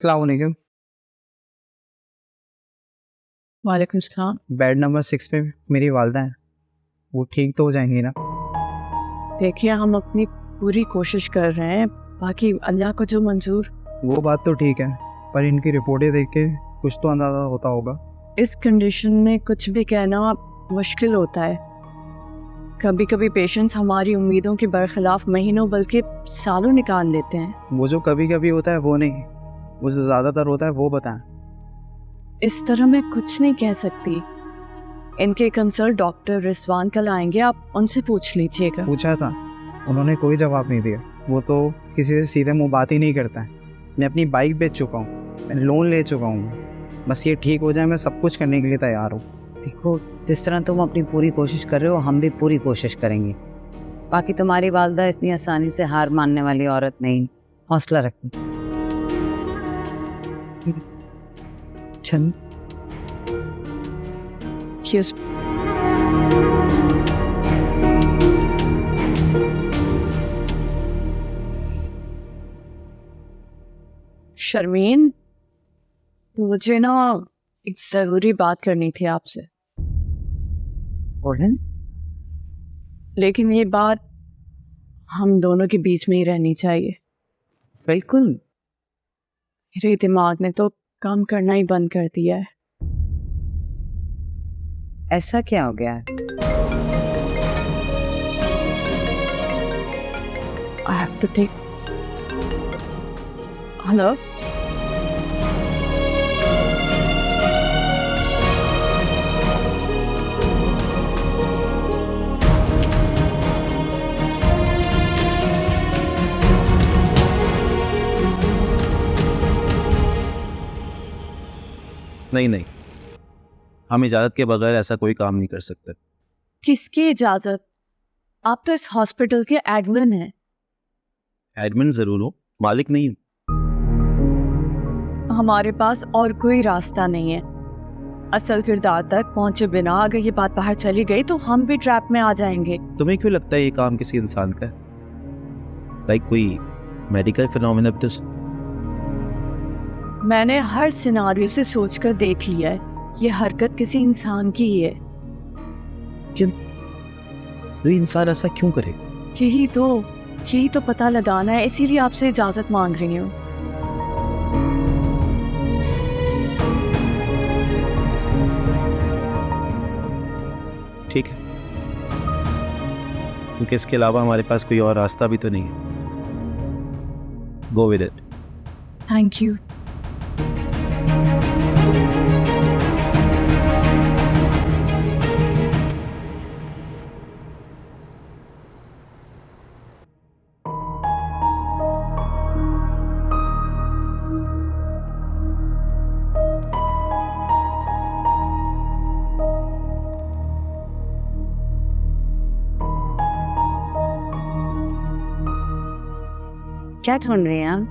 अस्सलाम वालेकुम। वालेकुम सलाम। बेड नंबर 6 पे मेरी वालदा हैं, वो ठीक तो हो जाएंगी ना? देखिए, हम अपनी पूरी कोशिश कर रहे हैं, बाकी अल्लाह को जो मंजूर। वो बात तो ठीक है, पर इनकी रिपोर्टें देख के कुछ तो अंदाज़ा होता होगा। इस कंडीशन में कुछ भी कहना मुश्किल होता है। कभी कभी पेशेंट्स हमारी उम्मीदों के बरखिलाफ महीनों बल्कि सालों निकाल लेते हैं। वो जो कभी कभी होता है वो नहीं, वो जो ज़्यादातर होता है वो बताएं। इस तरह मैं कुछ नहीं कह सकती। इनके कंसल्ट डॉक्टर रिजवान कल आएंगे, आप उनसे पूछ लीजिएगा। पूछा था, उन्होंने कोई जवाब नहीं दिया। वो तो किसी से सीधे मुँह बात ही नहीं करता है। मैं अपनी बाइक बेच चुका हूँ, मैं लोन ले चुका हूँ, बस ये ठीक हो जाए मैं सब कुछ करने के लिए तैयार हूँ। देखो, जिस तरह तुम अपनी पूरी कोशिश कर रहे हो हम भी पूरी कोशिश करेंगे। बाकी तुम्हारी वालदा इतनी आसानी से हार मानने वाली औरत नहीं, हौसला रखो। चल Excuse me. शर्मीन, मुझे ना एक ज़रूरी बात करनी थी आपसे, बोलें। लेकिन ये बात हम दोनों के बीच में ही रहनी चाहिए। बिल्कुल। मेरे दिमाग ने तो काम करना ही बंद कर दिया है। ऐसा क्या हो गया है? I have to take. Hello? नहीं, हम इजाज़त के बगैर ऐसा कोई काम नहीं कर सकते। किसकी इजाजत? आप तो इस हॉस्पिटल के एडमिन हैं। एडमिन ज़रूर हो, मालिक नहीं हूँ। हमारे पास और कोई रास्ता नहीं है। असल किरदार तक पहुंचे बिना अगर ये बात बाहर चली गई तो हम भी ट्रैप में आ जाएंगे। तुम्हें क्यों लगता है ये काम किसी इंसान का है? लाइक कोई मेडिकल फिनोमेना भी तो। मैंने हर सिनारियो से सोचकर देख लिया है, ये हरकत किसी इंसान की ही है। कोई इंसान ऐसा क्यों करेगा? यही तो पता लगाना है, इसीलिए आपसे इजाजत मांग रही हूँ। ठीक है, क्योंकि इसके अलावा हमारे पास कोई और रास्ता भी तो नहीं है। Go with it. Thank you. क्या ढूंढ रहे हैं आप?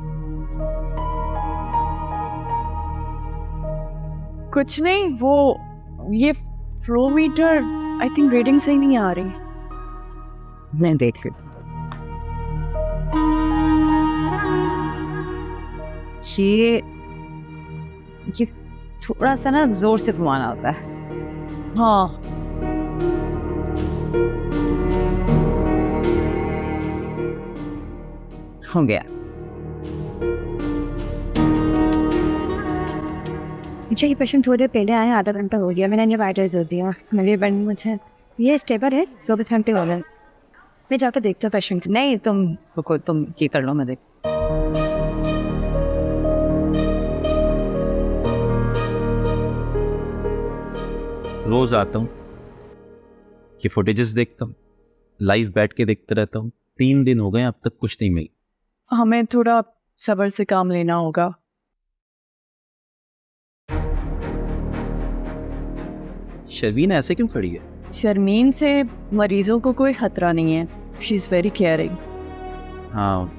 कुछ नहीं, वो ये फ्लोमीटर आई थिंक रीडिंग सही नहीं आ रही। मैं देख लूं। ये थोड़ा सा ना जोर से घुमाना होता है। हाँ, हो गया। अच्छा, ये पेशेंट थोड़ी देर पहले आया, आधा घंटा हो गया। मैंने इन्हें वाइटर्स दे दिया। मेरे बेड में मुझे ये स्टेबल है, 24 घंटे हो गए। मैं जाकर देखता हूँ पेशेंट। नहीं, तुम रुको, तुम ये कर लो, मैं देख। रोज़ आता हूँ, ये फुटेजेस देखता हूँ, लाइव बैठ के देखते रहता हूँ। 3 दिन हो गए, अब तक कुछ नहीं मिली। हमें थोड़ा सब्र से काम लेना होगा। शर्वीन ऐसे क्यों खड़ी है? शर्मीन से मरीजों को कोई खतरा नहीं है। She is very caring. हाँ,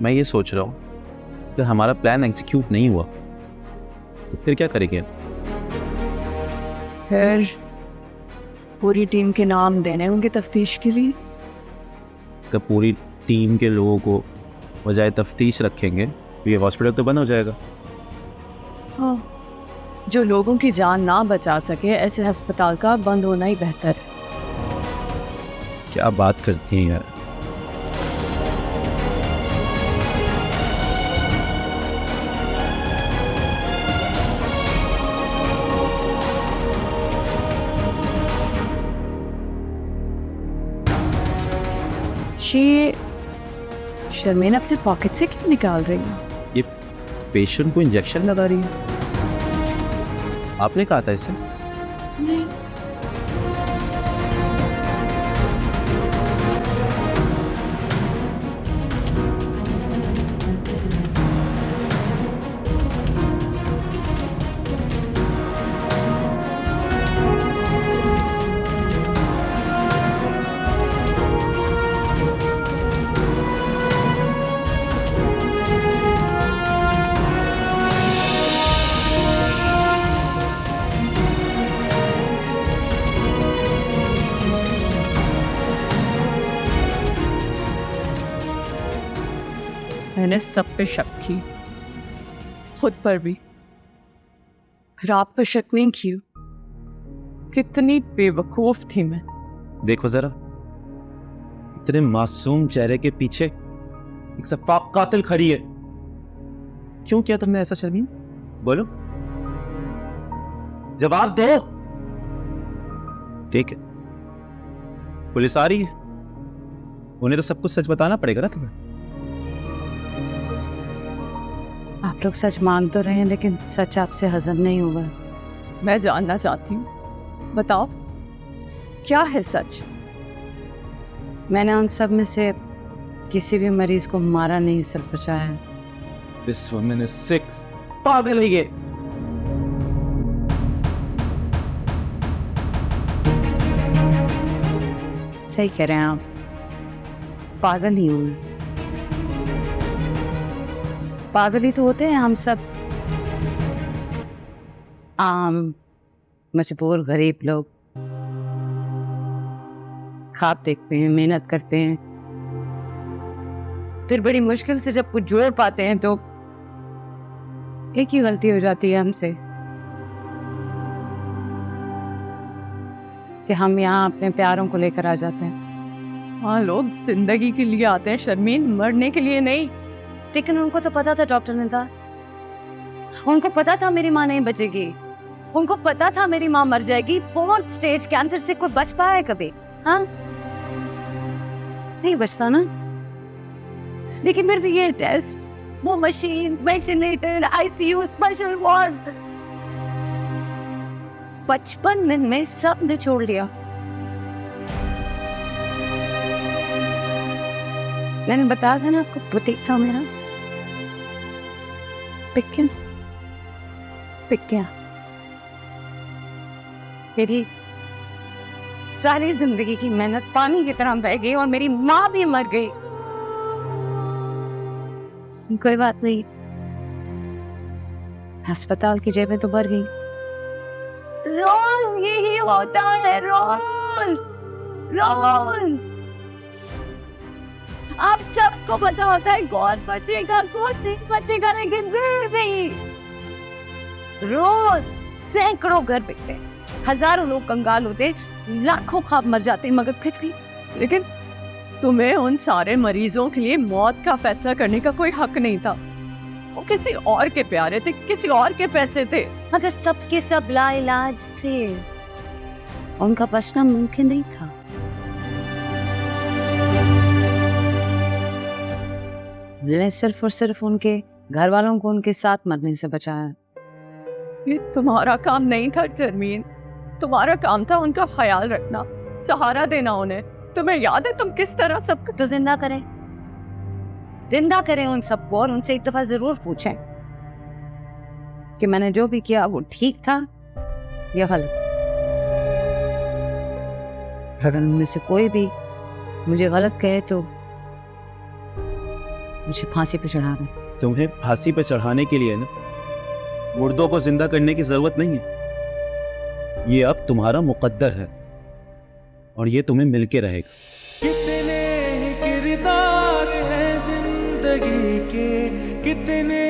मैं ये सोच रहा हूँ कि हमारा प्लान एग्जीक्यूट नहीं हुआ तो फिर क्या करेंगे? फिर पूरी टीम के नाम देने होंगे तफ्तीश के लिए। कि पूरी टीम के लोगों को बजाय तफ्तीश रखेंगे ये हॉस्पिटल तो बंद हो जाएगा। हाँ, जो लोगों की जान ना बचा सके ऐसे अस्पताल का बंद होना ही बेहतर है। क्या बात करती हैं यार। ये शर्मीन अपने पॉकेट से क्यों निकाल रही है? ये पेशेंट को इंजेक्शन लगा रही है। आपने कहा था इसे? नहीं। मैंने सब पे शक की, खुद पर भी, फिर आप पर शक नहीं की। कितनी बेवकूफ थी मैं। देखो जरा, इतने मासूम चेहरे के पीछे एक सफाक कातिल खड़ी है। क्यों किया तुमने ऐसा शर्मीन? बोलो, जवाब दो। ठीक है, पुलिस आ रही है, उन्हें तो सब कुछ सच बताना पड़ेगा ना तुम्हें। आप लोग सच मान तो रहे हैं, लेकिन सच आपसे हजम नहीं होगा। मैं जानना चाहती हूँ, बताओ क्या है सच? मैंने उन सब में से किसी भी मरीज को मारा नहीं, सिर्फ बचाया। This woman is sick. पागल है ये। सही कह रहे हैं आप, पागल ही हूँ। पागल ही तो होते हैं हम सब, आम मजबूर गरीब लोग। ख्वाब देखते हैं, मेहनत करते हैं, फिर बड़ी मुश्किल से जब कुछ जोड़ पाते हैं तो एक ही गलती हो जाती है हमसे, कि हम यहाँ अपने प्यारों को लेकर आ जाते हैं। हाँ, लोग जिंदगी के लिए आते हैं शर्मीन, मरने के लिए नहीं। लेकिन उनको तो पता था डॉक्टर ने था, उनको पता था मेरी माँ नहीं बचेगी, उनको पता था मेरी माँ मर जाएगी। 4th स्टेज कैंसर से कोई बच पाया है कभी? हाँ, नहीं बचता ना। लेकिन फिर भी ये टेस्ट, वो machine, ventilator, ICU, special ward, 55 दिन में सब ने छोड़ लिया। मैंने बताया था ना आपको, बुटीक था मेरा। पिक्किया मेरी सारी जिंदगी की मेहनत पानी की तरह बह गई और मेरी माँ भी मर गई। कोई बात नहीं, अस्पताल की जेबें तो भर गई। रोज यही होता है, रोज रोज। आप सबको पता होता है कौन बचेगा कौन नहीं बचेगा, लेकिन फिर भी रोज सैकड़ों घर बिकते, हजारों लोग कंगाल होते, लाखों ख्वाब मर जाते, मगर फिर भी। लेकिन तुम्हें उन सारे मरीजों के लिए मौत का फैसला करने का कोई हक नहीं था। वो किसी और के प्यारे थे, किसी और के पैसे थे। मगर सबके सब लाइलाज थे, उनका बचना मुमकिन नहीं था। मैंने सिर्फ और सिर्फ उनके घर वालों को उनके साथ मरने से बचाया। ये तुम्हारा काम नहीं था शर्मीन, तुम्हारा काम था उनका ख्याल रखना, सहारा देना उन्हें। तुम्हें याद है तुम किस तरह सबको तो जिंदा करें उन सबको, और उनसे एक दफा जरूर पूछें कि मैंने जो भी किया वो ठीक था या गलत। अगर उनमें से कोई भी मुझे गलत कहे तो मुझे फांसी पे चढ़ा दें। तुम्हें फांसी पे चढ़ाने के लिए ना मुर्दों को जिंदा करने की जरूरत नहीं है। ये अब तुम्हारा मुकद्दर है और ये तुम्हें मिलके रहेगा। कितने किरदार हैं जिंदगी के, कितने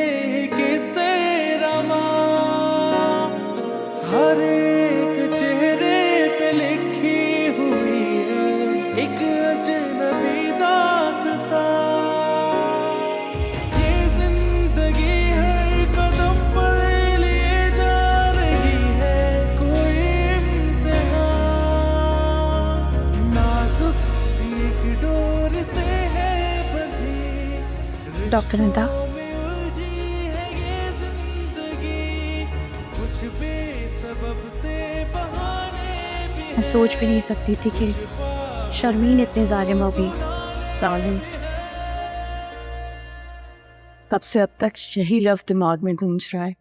डॉक्टर नंदा, मैं सोच भी नहीं सकती थी कि शर्मीन इतनी जालिम होगी। सालिम, तब से अब तक यही लफ्ज दिमाग में गूंज रहा है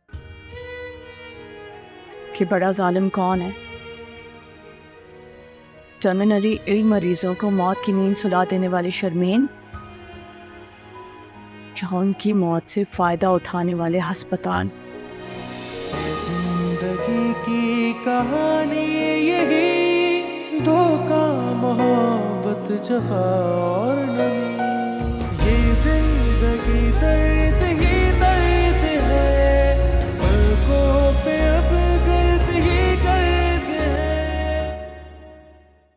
कि बड़ा जालिम कौन है। टर्मिनली इल मरीजों को मौत की नींद सुला देने वाली शर्मीन, या उनकी मौत से फायदा उठाने वाले अस्पताल। जिंदगी की कहानी यही, धोखा, मोहब्बत, जफा और नमी।